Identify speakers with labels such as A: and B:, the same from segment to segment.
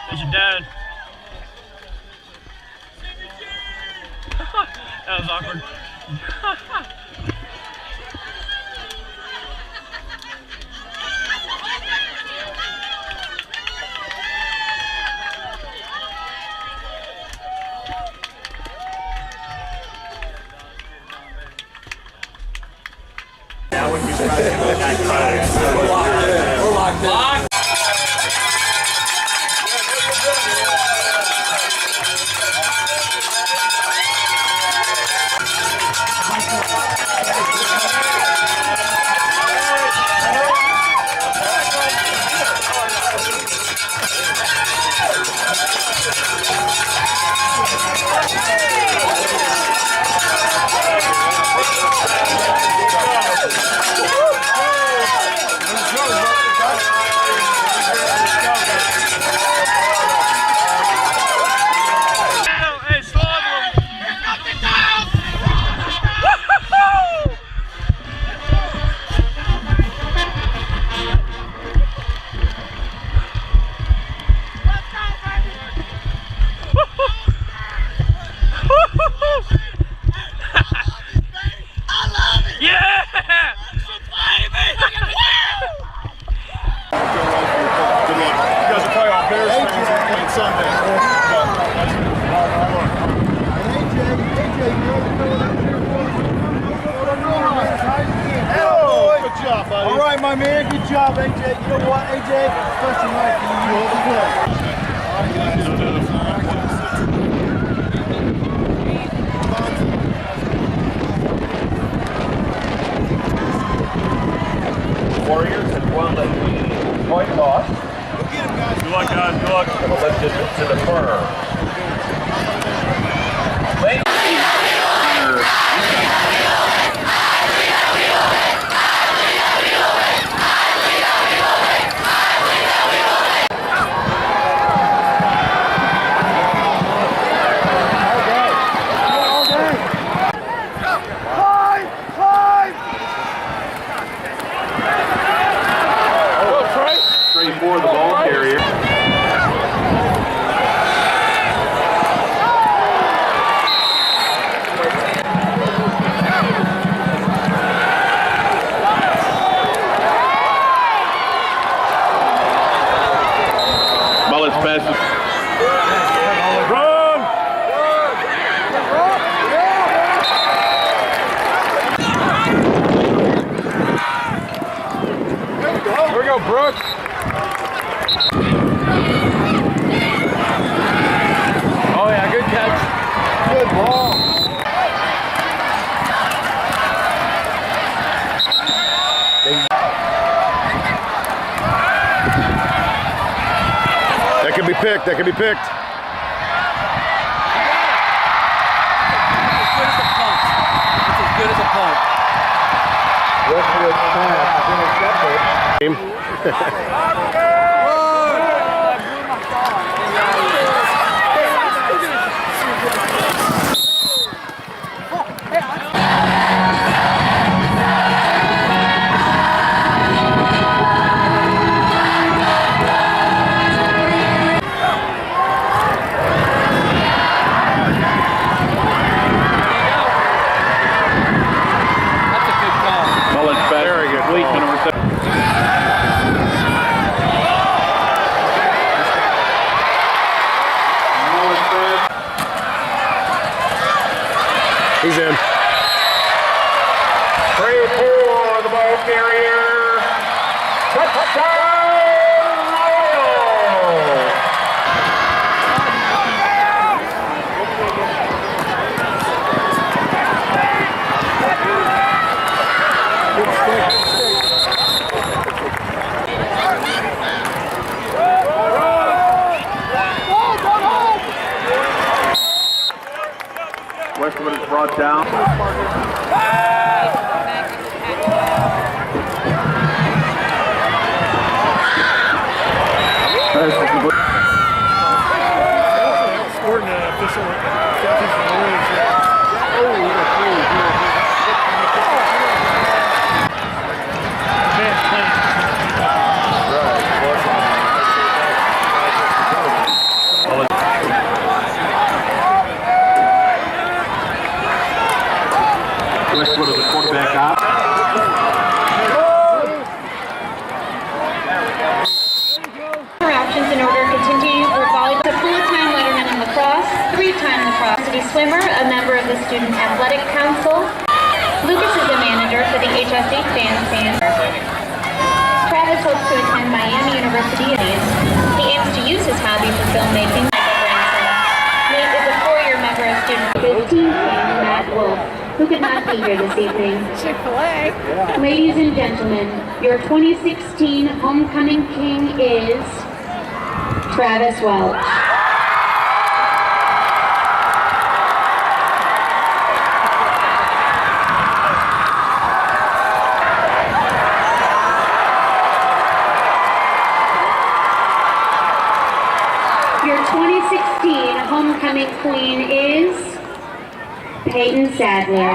A: There's your dad. That was awkward.
B: We're locked in.
C: All right, my man. Good job, AJ. You know what, AJ? Especially like you hold the play.
D: Warriors have won the point toss.
A: Good luck, guys. Good luck.
D: And will lift it to the corner. For the ball carrier. Mullet's passes. Run! Here we go, Brooks. Oh yeah, good catch. Good ball.
C: That could be picked. That could be picked.
B: It's as good as a punt.
C: Westwood pass is intercepted. He's in.
D: 3-4, the ball carrier. Touchdown!
E: Student Athletic Council. Lucas is the manager for the HSC Bandstand. Travis hopes to attend Miami University. He aims to use his hobby for filmmaking. Nate is a 4-year member of Student 15 Matt Wolf, who could not be here this evening.
F: Chick-fil-A.
E: Ladies and gentlemen, your 2016 homecoming king is Travis Welch. Your 2016 homecoming queen is Peyton Sadler.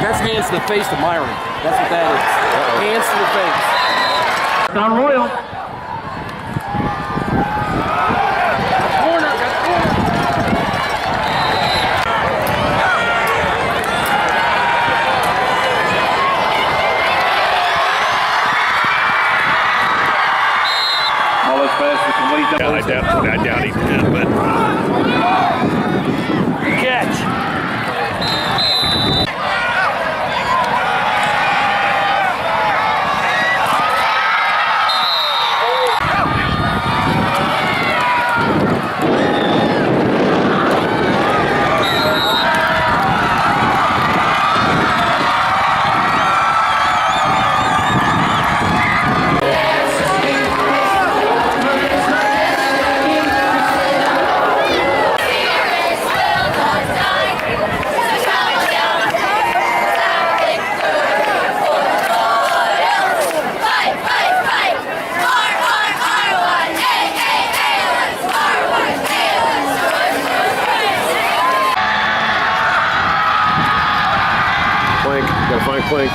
B: That's hands to the face to Myron. That's what that is. Hands to the face.
C: Down Royal.
B: Corner, got corner.
A: I doubt he can, but catch. Gotta find Clink.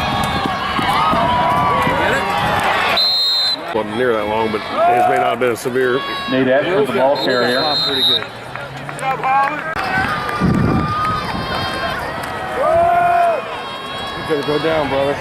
A: Wasn't near that long, but his may not have been a severe.
D: Nate Ashford, the ball carrier.
B: Pretty good.
A: You could go down, brother.